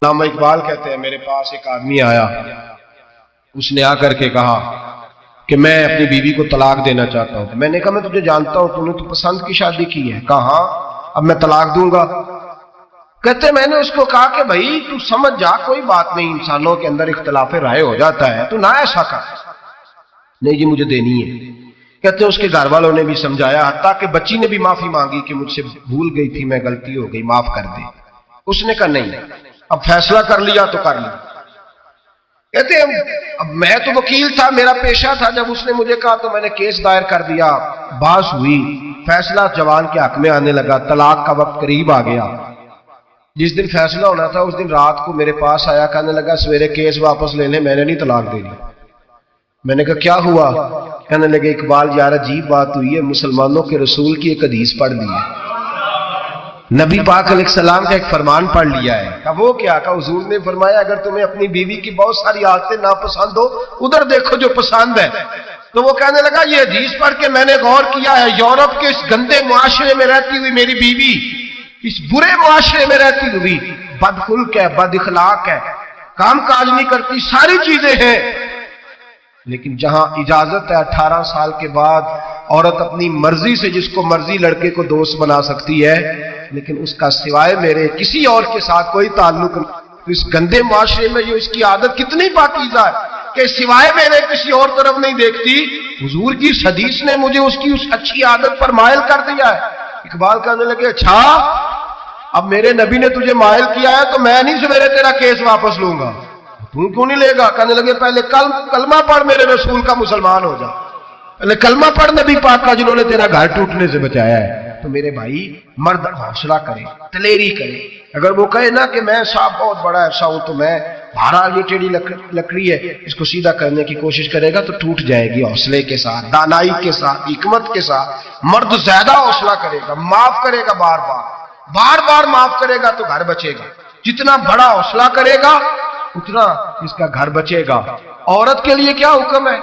علامہ اقبال کہتے ہیں میرے پاس ایک آدمی آیا، اس نے آ کر کے کہا کہ میں اپنی بیوی کو طلاق دینا چاہتا ہوں۔ میں نے کہا میں تجھے جانتا ہوں، تو نے تو پسند کی شادی کی ہے۔ کہا ہاں، اب میں طلاق دوں گا۔ کہتے میں نے اس کو کہا کہ بھائی تو سمجھ جا، کوئی بات نہیں، انسانوں کے اندر اختلاف رائے ہو جاتا ہے، تو نہ ایسا کر۔ نہیں جی مجھے دینی ہے۔ کہتے ہیں اس کے گھر والوں نے بھی سمجھایا، حتیٰ کہ بچی نے بھی معافی مانگی کہ مجھ سے بھول گئی تھی، میں غلطی ہو گئی، معاف کر دے۔ اس نے کہا نہیں، اب فیصلہ کر لیا تو کر لیا۔ کہتے ہیں اب میں تو وکیل تھا، میرا پیشہ تھا، جب اس نے مجھے کہا تو میں نے کیس دائر کر دیا، بحث ہوئی، فیصلہ جوان کے حق میں آنے لگا، طلاق کا وقت قریب آ گیا۔ جس دن فیصلہ ہونا تھا اس دن رات کو میرے پاس آیا، کہنے لگا سویرے کیس واپس لے لیں، میں نے نہیں طلاق دینی۔ میں نے کہا کیا ہوا؟ کہنے لگے اقبال یار عجیب بات ہوئی ہے، مسلمانوں کے رسول کی ایک حدیث پڑھ لی ہے، نبی پاک علیہ السلام کا ایک فرمان پڑھ لیا ہے۔ کہا وہ کیا؟ کہا حضور نے فرمایا اگر تمہیں اپنی بیوی کی بہت ساری عادتیں ناپسند ہو، ادھر دیکھو جو پسند ہے۔ تو وہ کہنے لگا یہ حدیث پڑھ کے میں نے غور کیا ہے، یورپ کے اس گندے معاشرے میں رہتی ہوئی میری بیوی اس برے معاشرے میں رہتی ہوئی بد خلق ہے، بد اخلاق ہے، کام کاج نہیں کرتی، ساری چیزیں ہیں، لیکن جہاں اجازت ہے 18 سال کے بعد عورت اپنی مرضی سے جس کو مرضی لڑکے کو دوست بنا سکتی ہے، لیکن اس کا سوائے میرے کسی اور کے ساتھ کوئی تعلق نہیں۔ تو اس گندے معاشرے میں جو اس کی عادت کتنی پاکیزہ ہے کہ سوائے میرے کسی اور طرف نہیں دیکھتی، حضور کی اس حدیث نے مجھے اس کی اس اچھی عادت پر مائل کر دیا ہے۔ اقبال کہنے لگے اچھا اب میرے نبی نے تجھے مائل کیا ہے تو میں نہیں سویرے تیرا کیس واپس لوں گا۔ تو کیوں نہیں لے گا؟ کہنے لگے پہلے کلمہ پڑھ میرے رسول کا، مسلمان ہو جا، پہلے کلمہ پڑھ نبی پاک کا جنہوں نے تیرا گھر ٹوٹنے سے بچایا ہے۔ تو میرے بھائی مرد حوصلہ کرے، دلیری کرے۔ اگر وہ کہے نا کہ میں صاحب بہت بڑا ایسا ہوں تو میں بہرحال یہ ٹیڑھی لکڑی ہے اس کو سیدھا کرنے کی کوشش کرے گا تو ٹوٹ جائے گی۔ حوصلے کے ساتھ، دانائی کے ساتھ، حکمت کے ساتھ مرد زیادہ حوصلہ کرے گا، معاف کرے گا، بار بار معاف کرے گا تو گھر بچے گا۔ جتنا بڑا حوصلہ کرے گا اتنا اس کا گھر بچے گا۔ عورت کے لیے کیا حکم ہے؟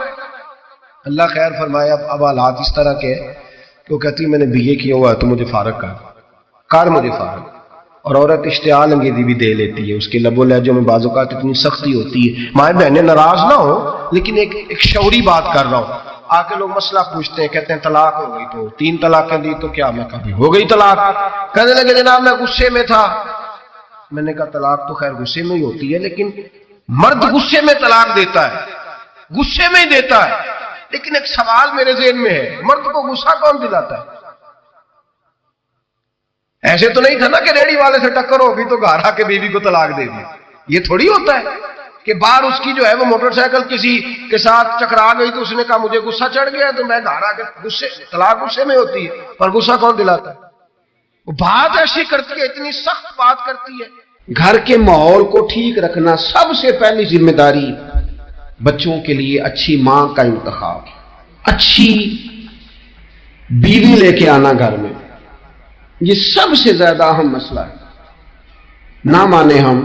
اللہ خیر فرمایا۔ اب حالات اس طرح کے کہ وہ کہتی میں نے BA کیا ہوا ہے تو مجھے فارغ کر مجھے فارغ۔ اور عورت اشتعال انگیزی بھی دے لیتی ہے، اس کے لب و لہجوں میں بعض اوقات اتنی سختی ہوتی ہے، مائیں بہنیں ناراض نہ ہو، لیکن ایک شعوری بات کر رہا ہوں۔ آ کے لوگ مسئلہ پوچھتے ہیں، کہتے ہیں طلاق ہو گئی تو 3 طلاقیں دی تو کیا؟ میں کبھی ہو گئی طلاق۔ کہنے لگے جناب میں غصے میں تھا۔ میں نے کہا طلاق تو خیر غصے میں ہی ہوتی ہے، لیکن مرد غصے میں طلاق دیتا ہے، غصے میں ہی دیتا ہے، لیکن ایک سوال میرے ذہن میں ہے، مرد کو غصہ کون دلاتا ہے؟ ایسے تو نہیں تھا نا کہ ریڑی والے سے ٹکر ہوگی تو گھر آ کے بیوی کو طلاق دے دی۔ یہ تھوڑی ہوتا ہے کہ باہر اس کی جو ہے وہ موٹر سائیکل کسی کے ساتھ ٹکرا گئی تو اس نے کہا مجھے غصہ چڑھ گیا تو میں گھر آ کے طلاق غصے میں ہوتی ہے، پر غصہ کون دلاتا ہے؟ وہ بات ایسی کرتی ہے، اتنی سخت بات کرتی ہے۔ گھر کے ماحول کو ٹھیک رکھنا سب سے پہلی ذمہ داری بچوں کے لیے، اچھی ماں کا انتخاب، اچھی بیوی لے کے آنا گھر میں، یہ سب سے زیادہ اہم مسئلہ ہے۔ نہ مانے ہم،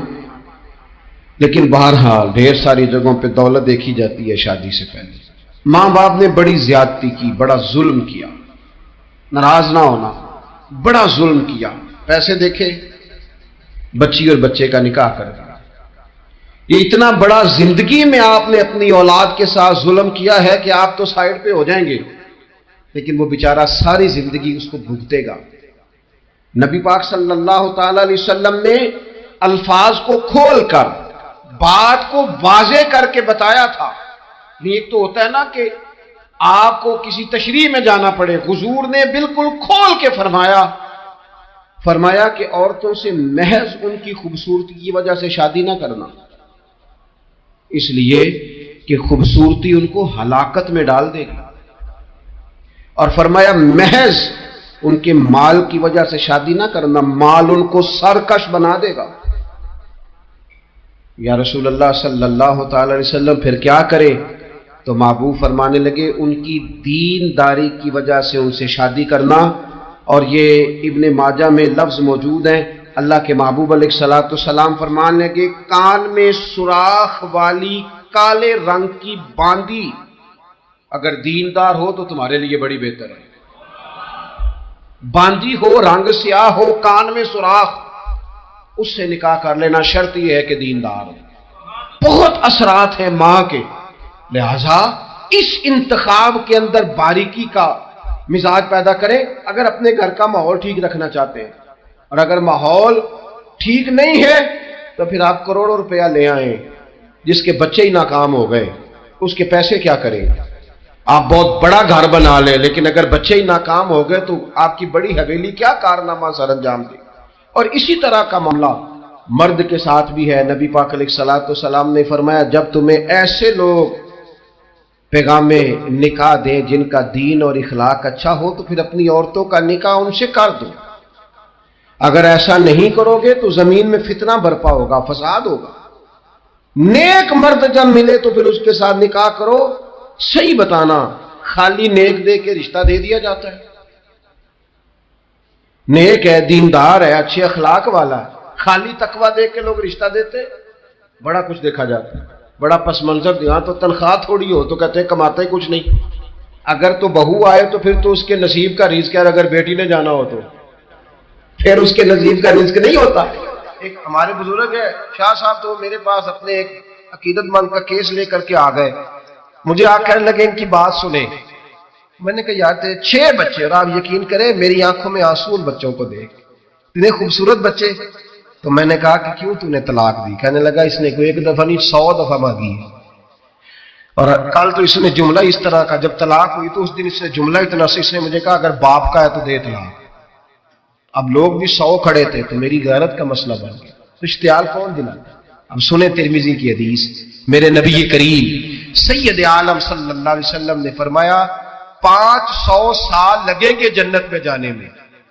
لیکن بہرحال ڈھیر ساری جگہوں پہ دولت دیکھی جاتی ہے شادی سے پہلے۔ ماں باپ نے بڑی زیادتی کی، بڑا ظلم کیا، ناراض نہ ہونا، بڑا ظلم کیا۔ پیسے دیکھے بچی اور بچے کا نکاح کر دیا۔ یہ اتنا بڑا زندگی میں آپ نے اپنی اولاد کے ساتھ ظلم کیا ہے کہ آپ تو سائیڈ پہ ہو جائیں گے، لیکن وہ بیچارہ ساری زندگی اس کو بھگتے گا۔ نبی پاک صلی اللہ تعالی علیہ وسلم نے الفاظ کو کھول کر، بات کو واضح کر کے بتایا تھا۔ ایک تو ہوتا ہے نا کہ آپ کو کسی تشریح میں جانا پڑے، حضور نے بالکل کھول کے فرمایا کہ عورتوں سے محض ان کی خوبصورتی کی وجہ سے شادی نہ کرنا، اس لیے کہ خوبصورتی ان کو ہلاکت میں ڈال دے گی، اور فرمایا محض ان کے مال کی وجہ سے شادی نہ کرنا، مال ان کو سرکش بنا دے گا۔ یا رسول اللہ صلی اللہ تعالی علیہ وسلم پھر کیا کرے؟ تو محبوب فرمانے لگے ان کی دینداری کی وجہ سے ان سے شادی کرنا۔ اور یہ ابن ماجہ میں لفظ موجود ہیں، اللہ کے محبوب علیہ الصلوۃ والسلام فرمانے لگے کان میں سوراخ والی کالے رنگ کی باندی اگر دیندار ہو تو تمہارے لیے بڑی بہتر ہے۔ باندی ہو، رنگ سیاہ ہو، کان میں سوراخ، اس سے نکاح کر لینا، شرط یہ ہے کہ دیندار ہو۔ بہت اثرات ہیں ماں کے، لہذا اس انتخاب کے اندر باریکی کا مزاج پیدا کریں اگر اپنے گھر کا ماحول ٹھیک رکھنا چاہتے ہیں، اور اگر ماحول ٹھیک نہیں ہے تو پھر آپ کروڑوں روپیہ لے آئیں، جس کے بچے ہی ناکام ہو گئے اس کے پیسے کیا کریں؟ آپ بہت بڑا گھر بنا لیں لیکن اگر بچے ہی ناکام ہو گئے تو آپ کی بڑی حویلی کیا کارنامہ سر انجام دے۔ اور اسی طرح کا معاملہ مرد کے ساتھ بھی ہے۔ نبی پاک علیہ الصلوۃ والسلام نے فرمایا جب تمہیں ایسے لوگ پیغام نکاح دیں جن کا دین اور اخلاق اچھا ہو تو پھر اپنی عورتوں کا نکاح ان سے کر دو۔ اگر ایسا نہیں کرو گے تو زمین میں فتنہ برپا ہوگا، فساد ہوگا۔ نیک مرد جب ملے تو پھر اس کے ساتھ نکاح کرو۔ صحیح بتانا، خالی نیک دے کے رشتہ دے دیا جاتا ہے؟ نیک ہے، دیندار ہے، اچھے اخلاق والا ہے، خالی تقوی دے کے لوگ رشتہ دیتے؟ بڑا کچھ دیکھا جاتا ہے، بڑا پس منظر دیا تو تنخواہ تھوڑی ہو تو کہتے ہیں کماتا ہی کچھ نہیں۔ اگر تو بہو آئے تو پھر تو اس کے نصیب کا رزق ہے، اگر بیٹی نے جانا ہو تو پھر اس کے نصیب کا رزق نہیں ہوتا۔ ایک ہمارے بزرگ ہے شاہ صاحب، تو میرے پاس اپنے ایک عقیدت مند کا کیس لے کر کے آ گئے، مجھے آ کہنے لگے ان کی بات سنیں۔ میں نے کہا یار تھے 6 بچے، اور آپ یقین کریں میری آنکھوں میں آنسو ان بچوں کو دیکھ، اتنے خوبصورت بچے۔ تو میں نے کہا کہ کیوں تو نے طلاق دی؟ کہنے لگا اس نے کوئی 1 دفعہ نہیں 100 دفعہ مانگی ہے، اور کل تو اس نے جملہ اس طرح کا، جب طلاق ہوئی تو اس دن اس نے جملہ اتنا سے، اس نے مجھے کہا اگر باپ کا ہے تو دے طلاق۔ اب لوگ بھی 100 کھڑے تھے تو میری غیرت کا مسئلہ بن گیا، تو اشتعال کون دلاتا؟ اب سنیں ترمذی کی حدیث، میرے نبی کریم سید عالم صلی اللہ علیہ وسلم نے فرمایا 500 سال لگیں گے جنت میں جانے میں۔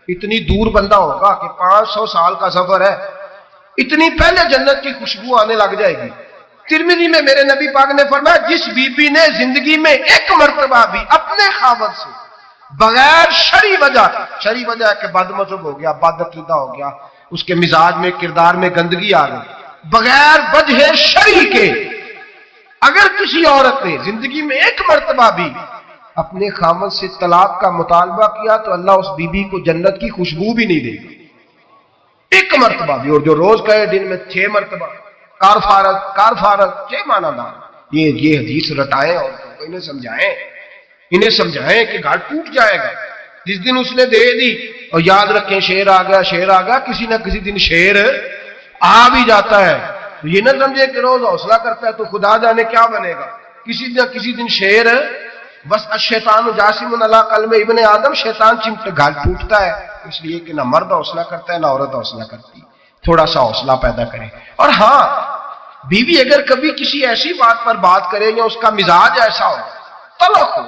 اتنی دور بندہ ہوگا کہ 500 سال کا سفر ہے، اتنی پہلے جنت کی خوشبو آنے لگ جائے گی۔ ترمذی میں میرے نبی پاک نے فرمایا جس بی بی نے زندگی میں 1 مرتبہ بھی اپنے خاوند سے بغیر شرعی وجہ ہے کہ بد مذہب ہو گیا، بد عقیدہ ہو گیا، اس کے مزاج میں کردار میں گندگی آ گئی، بغیر وجہ شرعی کے اگر کسی عورت نے زندگی میں 1 مرتبہ بھی اپنے خاوند سے طلاق کا مطالبہ کیا تو اللہ اس بی بی کو جنت کی خوشبو بھی نہیں دے گا، 1 مرتبہ بھی۔ اور جو روز کہے دن میں 6 مرتبہ کار فارغ 6 معنی دار، یہ حدیث رٹائیں اور انہیں سمجھائیں کہ گھر ٹوٹ جائے گا جس دن اس نے دے دی۔ اور یاد رکھیں شیر آ گیا، کسی نہ کسی دن شیر آ بھی جاتا ہے، یہ نہ سمجھے کہ روز حوصلہ کرتا ہے تو خدا جانے کیا بنے گا، کسی نہ کسی دن شیر بس الشیطان جاسم علی قلب ابن آدم، شیطان گھر ٹوٹتا ہے، اس لیے کہ نہ مرد حوصلہ کرتا ہے نہ عورت حوصلہ کرتی، تھوڑا سا حوصلہ پیدا کرے۔ اور ہاں بیوی اگر کبھی کسی ایسی بات پر بات کرے یا اس کا مزاج ایسا ہو، طلق ہو،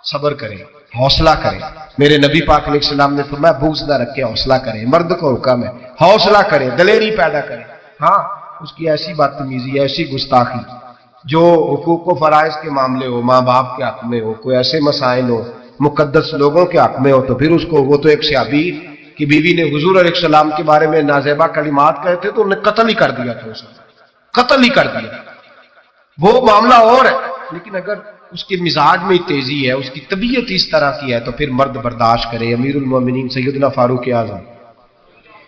صبر کرے، حوصلہ کرے۔ میرے نبی پاک علیہ السلام نے فرمایا بغض نہ رکھے، حوصلہ کرے، مرد کو حکم ہے حوصلہ کرے، دلیری پیدا کرے۔ ہاں اس کی ایسی بدتمیزی، ایسی گستاخی جو حقوق و فرائض کے معاملے ہو، ماں باپ کے حق میں ہو، کوئی ایسے مسائل ہو مقدس لوگوں کے حق میں ہو، تو پھر اس کو، وہ تو ایک صحابی کی بیوی نے حضور علیہ السلام کے بارے میں نازیبا کلمات کہے تھے تو انہیں قتل ہی کر دیا تھا، قتل ہی کر دیا، وہ معاملہ اور ہے۔ لیکن اگر اس کے مزاج میں تیزی ہے، اس کی طبیعت اس طرح کی ہے تو پھر مرد برداشت کرے۔ امیر المومنین سیدنا فاروق اعظم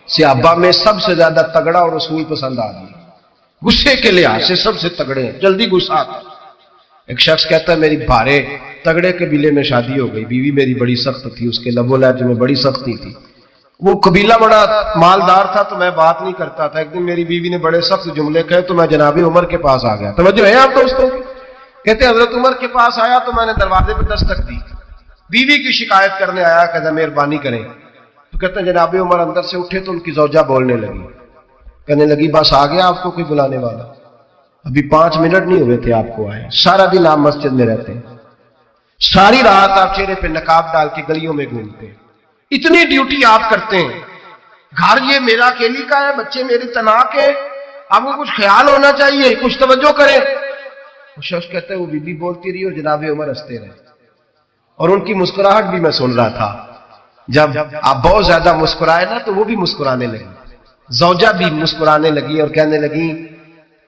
صحابہ میں سب سے زیادہ تگڑا اور رسول پسند آدمی، غصے کے لحاظ سے سب سے تگڑے ہیں، جلدی غصہ آتا ہے۔ ایک شخص کہتا ہے میری بھارے تگڑے قبیلے میں شادی ہو گئی، بیوی میری بڑی سخت تھی، اس کے لب و لہجے میں بڑی سختی تھی، وہ قبیلہ بڑا مالدار تھا تو میں بات نہیں کرتا تھا۔ ایک دن میری بیوی نے بڑے سخت جملے کہے تو میں جناب عمر کے پاس آ گیا۔ توجہ ہے آپ دوستوں؟ کہتے حضرت عمر کے پاس آیا تو میں نے دروازے پہ دستک دی، بیوی کی شکایت کرنے آیا، کہتا مہربانی کریں، تو کہتے ہیں جناب عمر اندر سے اٹھے تو ان کی زوجہ بولنے لگی، کہنے لگی بس آ گیا آپ کو کوئی بلانے والا؟ ابھی 5 منٹ نہیں ہوئے تھے آپ کو آئے، سارا دن آپ مسجد میں رہتے ہیں، ساری رات آپ چہرے پہ نقاب ڈال کے گلیوں میں گھومتے ہیں، اتنی ڈیوٹی آپ کرتے ہیں، گھر یہ میرا اکیلی کا ہے، بچے میرے تنہا کے، آپ کو کچھ خیال ہونا چاہیے، کچھ توجہ کریں۔ وہ شخص کہتے ہیں وہ بی بی بولتی رہی اور جناب عمر ہنستے رہے، اور ان کی مسکراہٹ بھی میں سن رہا تھا۔ جب آپ بہت زیادہ مسکرائے نا تو وہ بھی مسکرانے لگی، زوجہ بھی مسکرانے لگی اور کہنے لگی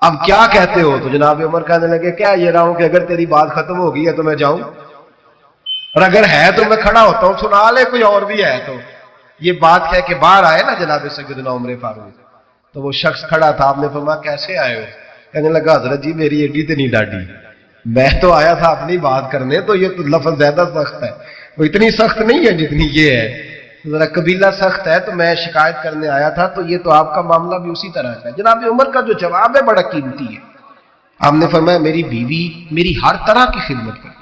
اب کیا کہتے ہو؟ تو جناب عمر کہنے لگے کیا یہ رہا ہوں کہ اگر تیری بات ختم ہو گئی ہے تو میں جاؤں، اور اگر ہے تو میں کھڑا ہوتا ہوں، سنا لے کوئی اور بھی ہے تو۔ یہ بات کہہ کے باہر آئے نا جناب سیدنا عمر فاروق، تو وہ شخص کھڑا تھا، آپ نے فرمایا کیسے آئے ہو؟ کہنے لگا حضرت جی میری ایڈی تو نہیں ڈاڈی، میں تو آیا تھا اپنی بات کرنے، تو یہ تو لفظ زیادہ سخت ہے، وہ اتنی سخت نہیں ہے جتنی یہ ہے، ذرا قبیلہ سخت ہے، تو میں شکایت کرنے آیا تھا، تو یہ تو آپ کا معاملہ بھی اسی طرح کا ہے۔ جناب عمر کا جو جواب ہے بڑا قیمتی ہے۔ آپ نے فرمایا میری بیوی میری ہر طرح کی خدمت کرتی،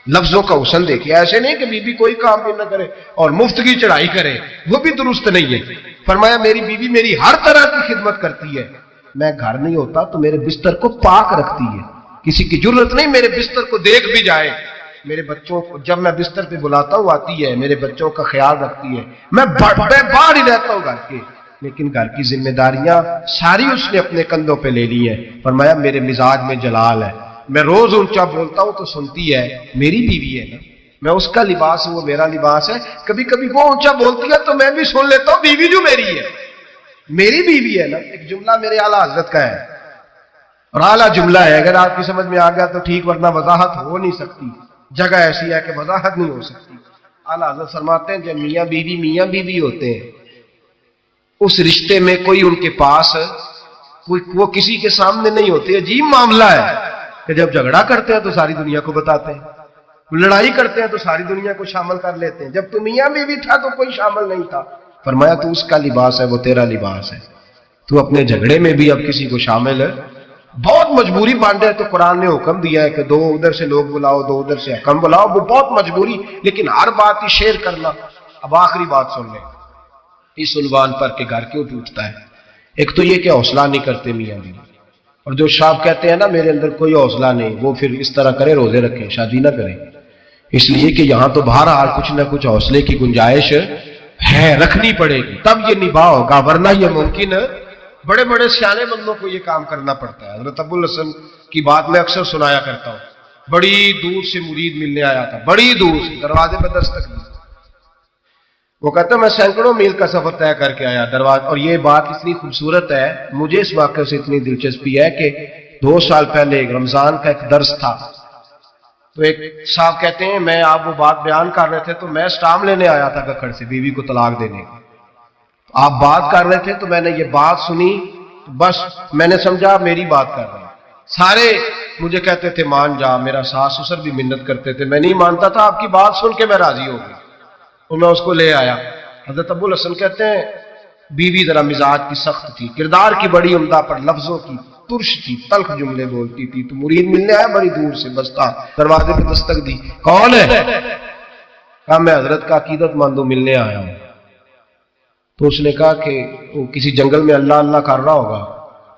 لفظوں کا حسن دیکھیے، ایسے نہیں کہ بیوی کوئی کام بھی نہ کرے اور مفت کی چڑھائی کرے، وہ بھی درست نہیں ہے۔ فرمایا میری بیوی میری ہر طرح کی خدمت کرتی ہے، میں گھر نہیں ہوتا تو میرے بستر کو پاک رکھتی ہے، کسی کی ضرورت نہیں میرے بستر کو دیکھ بھی جائے، میرے بچوں کو جب میں بستر پہ بلاتا ہوں آتی ہے، میرے بچوں کا خیال رکھتی ہے، میں باہر ہی رہتا ہوں گھر کے، لیکن گھر کی ذمہ داریاں ساری اس نے اپنے کندھوں پہ لے لی ہیں۔ فرمایا میرے مزاج میں جلال ہے، میں روز اونچا بولتا ہوں تو سنتی ہے، میری بیوی ہے نا، میں اس کا لباس ہوں وہ میرا لباس ہے، کبھی کبھی وہ اونچا بولتی ہے تو میں بھی سن لیتا ہوں، بیوی جو میری ہے میری بیوی ہے نا۔ ایک جملہ میرے اعلیٰ حضرت کا ہے اور اعلیٰ جملہ ہے، اگر آپ کی سمجھ میں آ گیا تو ٹھیک، ورنہ وضاحت ہو نہیں سکتی، جگہ ایسی ہے کہ وضاحت نہیں ہو سکتی۔ اعلیٰ حضرت فرماتے ہیں جب میاں بیوی ہوتے ہیں، اس رشتے میں کوئی ان کے پاس وہ کسی کے سامنے نہیں ہوتے، عجیب معاملہ ہے کہ جب جھگڑا کرتے ہیں تو ساری دنیا کو بتاتے ہیں، لڑائی کرتے ہیں تو ساری دنیا کو شامل کر لیتے ہیں، جب تو میاں بیوی تھا تو کوئی شامل نہیں تھا۔ فرمایا تو اس کا لباس ہے وہ تیرا لباس ہے، تو اپنے جھگڑے میں بھی اب کسی کو شامل ہے، بہت مجبوری باندھے تو قرآن نے حکم دیا ہے کہ دو ادھر سے لوگ بلاؤ، دو ادھر سے حکم بلاؤ، وہ بہت مجبوری، لیکن ہر بات ہی شیئر کرنا۔ اب آخری بات سن لیں اس عنوان پر کہ گھر کیوں ٹوٹتا ہے۔ ایک تو یہ کہ حوصلہ نہیں کرتے میاں بیوی، اور جو صاحب کہتے ہیں نا میرے اندر کوئی حوصلہ نہیں، وہ پھر اس طرح کرے روزے رکھے شادی نہ کرے، اس لیے کہ یہاں تو بہرحال کچھ نہ کچھ حوصلے کی گنجائش ہے، رکھنی پڑے گی تب یہ نباہ ہوگا، ورنہ یہ ممکن بڑے بڑے سیانے بندوں کو یہ کام کرنا پڑتا ہے۔ حضرت ابو الحسن کی بات میں اکثر سنایا کرتا ہوں، بڑی دور سے مرید ملنے آیا تھا، بڑی دور سے، دروازے پہ دستک دی، وہ کہتا ہے میں سینکڑوں میل کا سفر طے کر کے آیا دروازے، اور یہ بات اتنی خوبصورت ہے، مجھے اس واقعے سے اتنی دلچسپی ہے کہ 2 سال پہلے رمضان کا ایک درس تھا، تو ایک صاحب کہتے ہیں میں آپ وہ بات بیان کر رہے تھے تو میں سٹام لینے آیا تھا ککڑ سے بیوی کو طلاق دینے کا، آپ بات کر رہے تھے تو میں نے یہ بات سنی، بس میں نے سمجھا میری بات کر رہے ہیں، سارے مجھے کہتے تھے مان جا، میرا ساس سسر بھی منت کرتے تھے، میں نہیں مانتا تھا، آپ کی بات سن کے میں راضی ہو گئی، اور میں اس کو لے آیا۔ حضرت ابو الحسن کہتے ہیں بیوی ذرا مزاج کی سخت تھی، کردار کی بڑی عمدہ، پر لفظوں کی ترش تھی، تلخ جملے بولتی تھی، تو مرید ملنے آیا بڑی دور سے، بستا دروازے پہ دستک دی، کون ہے؟ کہا میں حضرت کا عقیدت مندوں ملنے آیا ہوں۔ تو اس نے کہا کہ وہ کسی جنگل میں اللہ اللہ کر رہا ہوگا،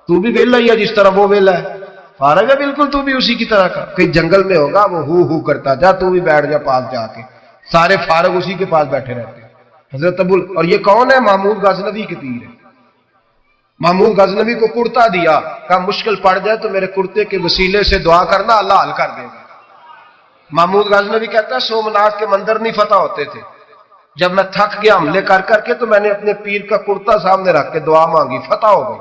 تو بھی ویلا ہی ہے جس طرح وہ ویلا ہے، فارغ ہے بالکل، تو بھی اسی کی طرح کا، کہیں جنگل میں ہوگا وہ ہو کرتا، جا تو بھی بیٹھ جا پاس جا کے، سارے فارغ اسی کے پاس بیٹھے رہتے ہیں۔ حضرت ابو، اور یہ کون ہے؟ محمود غزنوی کے پیر ہے، محمود غزنوی کو کرتا دیا، کہا مشکل پڑ جائے تو میرے کرتے کے وسیلے سے دعا کرنا، اللہ حل کر دے گا۔ محمود غزنوی کہتا ہے سومناتھ کے مندر نہیں فتح ہوتے تھے، جب میں تھک گیا حملے کر کر کے تو میں نے اپنے پیر کا کرتا سامنے رکھ کے دعا مانگی، فتح ہو گئی۔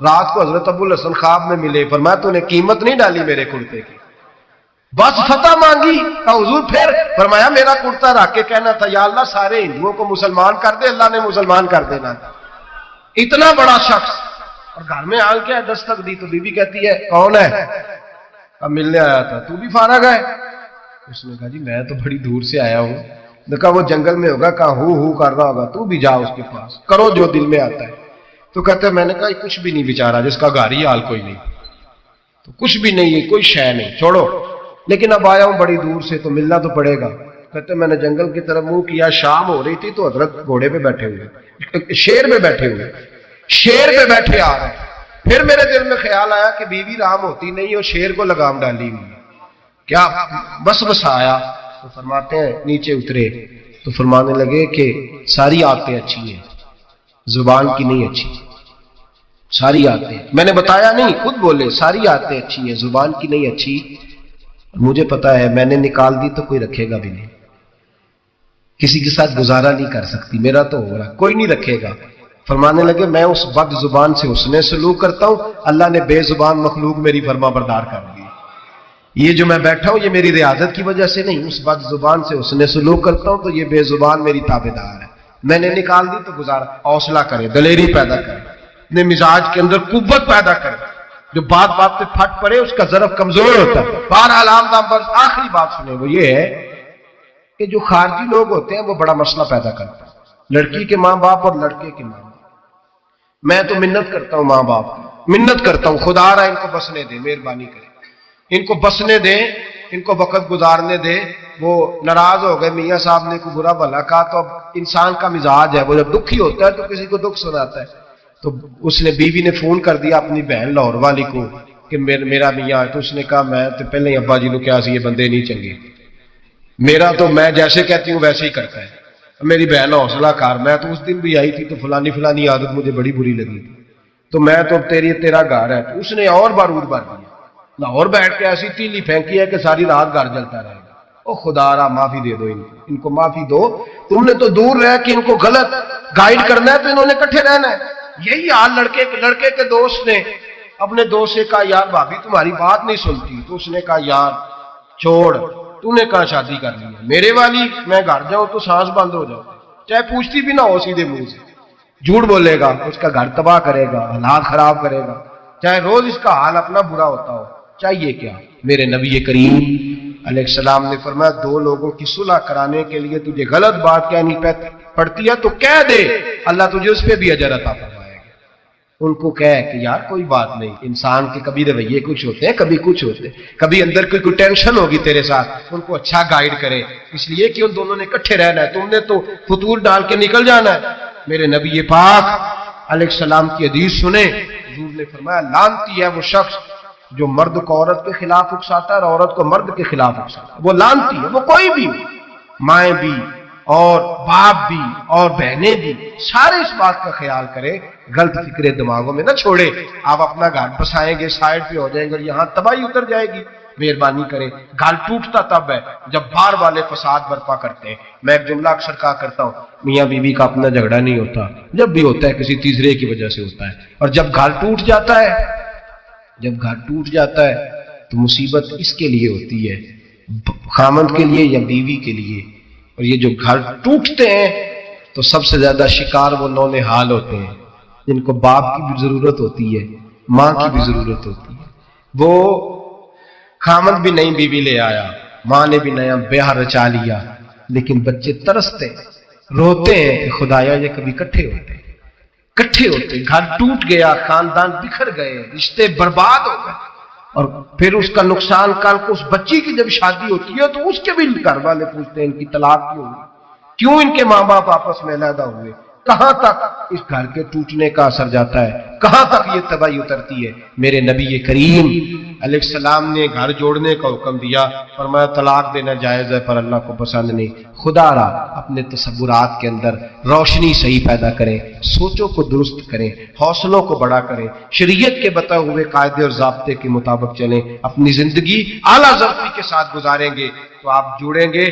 رات کو حضرت ابو الحسن خواب میں ملے، فرمایا تو نے قیمت نہیں ڈالی میرے کرتے کی، بس فتح مانگی۔ کہا حضور پھر؟ فرمایا میرا کرتا رکھ کے کہنا تھا یا اللہ سارے ہندوؤں کو مسلمان کر دے، اللہ نے مسلمان کر دینا تھا۔ اتنا بڑا شخص، اور گھر میں آ کے دستک دی تو بی بی کہتی ہے کون ہے؟ کہا ملنے آیا تھا، تو بھی فارغ ہے؟ اس نے کہا جی میں تو بڑی دور سے آیا ہوں۔ نے کہا وہ جنگل میں ہوگا، کہا ہو کر رہا ہوگا، تو بھی جا اس کے پاس، کرو جو دل میں آتا ہے۔ تو کہتے ہیں میں نے کہا کچھ بھی نہیں بیچارہ، جس کا گھر ہی حال کوئی نہیں، تو کچھ بھی نہیں ہے، کوئی شے نہیں، چھوڑو، لیکن اب آیا ہوں بڑی دور سے تو ملنا تو پڑے گا۔ کہتے ہیں میں نے جنگل کی طرف منہ کیا، شام ہو رہی تھی تو حضرت گھوڑے پہ بیٹھے ہوئے، شیر پہ بیٹھے ہوئے، شیر پہ بیٹھے آ رہے ہیں۔ پھر میرے دل میں خیال آیا کہ بیوی رام ہوتی نہیں اور شیر کو لگام ڈالی ہوئی، کیا بس آیا؟ تو فرماتے ہیں نیچے اترے تو فرمانے لگے کہ ساری عادتیں اچھی ہیں، زبان کی نہیں اچھی، ساری عادتیں، میں نے بتایا نہیں، خود بولے ساری عادتیں اچھی ہیں، زبان کی نہیں اچھی، مجھے پتا ہے میں نے نکال دی تو کوئی رکھے گا بھی نہیں، کسی کے ساتھ گزارا نہیں کر سکتی، میرا تو ہو رہا کوئی نہیں رکھے گا۔ فرمانے لگے میں اس بد زبان سے حسن سلوک کرتا ہوں، اللہ نے بے زبان مخلوق میری فرما بردار کر دی، یہ جو میں بیٹھا ہوں یہ میری ریاضت کی وجہ سے نہیں، اس بد زبان سے حسن سلوک کرتا ہوں تو یہ بے زبان میری تابعدار ہے، میں نے نکال دی تو گزارا، حوصلہ کرے، دلیری پیدا کرے۔ اپنے مزاج کے اندر قوت پیدا کرے. جو بات بات پہ پھٹ پڑے اس کا ضرب کمزور ہوتا ہے. بہرحال آخری بات سنیں وہ یہ ہے کہ جو خارجی لوگ ہوتے ہیں وہ بڑا مسئلہ پیدا کرتے ہیں. لڑکی کے ماں باپ اور لڑکے کے ماں باپ. میں تو منت کرتا ہوں ماں باپ کی, منت کرتا ہوں خدا را ان کو بسنے دے, مہربانی کرے ان کو بسنے دے, ان کو وقت گزارنے دے. وہ ناراض ہو گئے, میاں صاحب نے کوئی برا بھلا کہا, تو اب انسان کا مزاج ہے, وہ جب دکھی ہوتا ہے تو کسی کو دکھ سناتا ہے. تو اس نے بیوی نے فون کر دیا اپنی بہن لاہور والی کو کہ میرا میاں ہے. تو اس نے کہا میں تو پہلے ہی ابا جی نے کیا سی یہ بندے نہیں چنگے, میرا تو میں جیسے کہتی ہوں ویسے ہی کرتا ہے. میری بہن حوصلہ کار, میں تو اس دن بھی آئی تھی تو فلانی عادت مجھے بڑی بری لگی تھی, تو میں تو تیرا گھر ہے. تو اس نے اور بارود بھر دیا, لاہور بیٹھ کے ایسی تیلی پھینکی ہے کہ ساری رات گھر جلتا رہے گا. او خدا را معافی دے دو ان کو معافی دو. تم نے تو دور رہ کے ان کو غلط گائیڈ کرنا ہے تو انہوں نے کٹھے رہنا ہے. یہی حال لڑکے کے دوست نے اپنے دوست سے کہا یار بھابھی تمہاری بات نہیں سنتی. تو اس نے کہا یار چھوڑ, تو نے کہا شادی کر لی ہے میرے والی, میں گھر جاؤں تو سانس بند ہو جاؤ, چاہے پوچھتی بھی نہ ہو سیدھے منہ سے. جھوٹ بولے گا, اس کا گھر تباہ کرے گا, حالات خراب کرے گا, چاہے روز اس کا حال اپنا برا ہوتا ہو. چاہیے کیا؟ میرے نبی کریم علیہ السلام نے فرمایا دو لوگوں کی صلح کرانے کے لیے تجھے غلط بات کہنی پڑتی ہے تو کہہ دے, اللہ تجھے اس پہ بھی اجر عطا فرمائے گا. ان کو کہے کہ یار کوئی بات نہیں, انسان کے کبھی رویے کچھ ہوتے ہیں, کبھی کچھ ہوتے ہیں, کبھی اندر کوئی ٹینشن ہوگی تیرے ساتھ, ان کو اچھا گائیڈ کرے, اس لیے کہ ان دونوں نے اکٹھے رہنا ہے, تم نے تو فطور ڈال کے نکل جانا ہے. میرے نبی پاک علیہ السلام کی حدیث سنیں, حضور نے فرمایا لعنتی ہے وہ شخص جو مرد کو عورت کے خلاف اکساتا ہے اور عورت کو مرد کے خلاف اکساتا ہے. وہ لعنتی ہے, وہ کوئی بھی, مائیں بھی اور باپ بھی اور بہنیں بھی, سارے اس بات کا خیال کرے, غلط فکریں دماغوں میں نہ چھوڑے. آپ اپنا گھر بسائیں گے, سائڈ پہ ہو جائیں گے, یہاں تباہی اتر جائے گی. مہربانی کرے, گھر ٹوٹتا تب ہے جب باہر والے فساد برپا کرتے ہیں. میں ایک جملہ اکثر کہا کرتا ہوں, میاں بیوی کا اپنا جھگڑا نہیں ہوتا, جب بھی ہوتا ہے کسی تیسرے کی وجہ سے ہوتا ہے. اور جب گھر ٹوٹ جاتا ہے تو مصیبت اس کے لیے ہوتی ہے, خامند کے لیے یا بیوی کے لیے. اور یہ جو گھر ٹوٹتے ہیں تو سب سے زیادہ شکار وہ نونہال ہوتے ہیں جن کو باپ کی بھی ضرورت ہوتی ہے, ماں کی بھی ضرورت ہوتی ہے. وہ خامند بھی نئی بیوی لے آیا, ماں نے بھی نیا بیاہ رچا لیا, لیکن بچے ترستے روتے ہیں کہ خدایا یہ کبھی کٹھے ہوتے, گھر ٹوٹ گیا, خاندان بکھر گئے, رشتے برباد ہو گئے. اور پھر اس کا نقصان کل کو اس بچی کی جب شادی ہوتی ہے تو اس کے بھی گھر والے پوچھتے ہیں ان کی طلاق کیوں ہوئی, کیوں ان کے ماں باپ آپس میں علیحدہ ہوئے. کہاں تک اس گھر کے ٹوٹنے کا اثر جاتا ہے, کہاں تک یہ تباہی اترتی ہے. میرے نبی کریم علیہ السلام نے گھر جوڑنے کا حکم دیا, فرمایا طلاق دینا جائز ہے پر اللہ کو پسند نہیں. خدا را اپنے تصورات کے اندر روشنی صحیح پیدا کریں, سوچوں کو درست کریں, حوصلوں کو بڑا کریں, شریعت کے بتائے ہوئے قاعدے اور ضابطے کے مطابق چلیں, اپنی زندگی اعلیٰ ظرفی کے ساتھ گزاریں گے تو آپ جڑیں گے.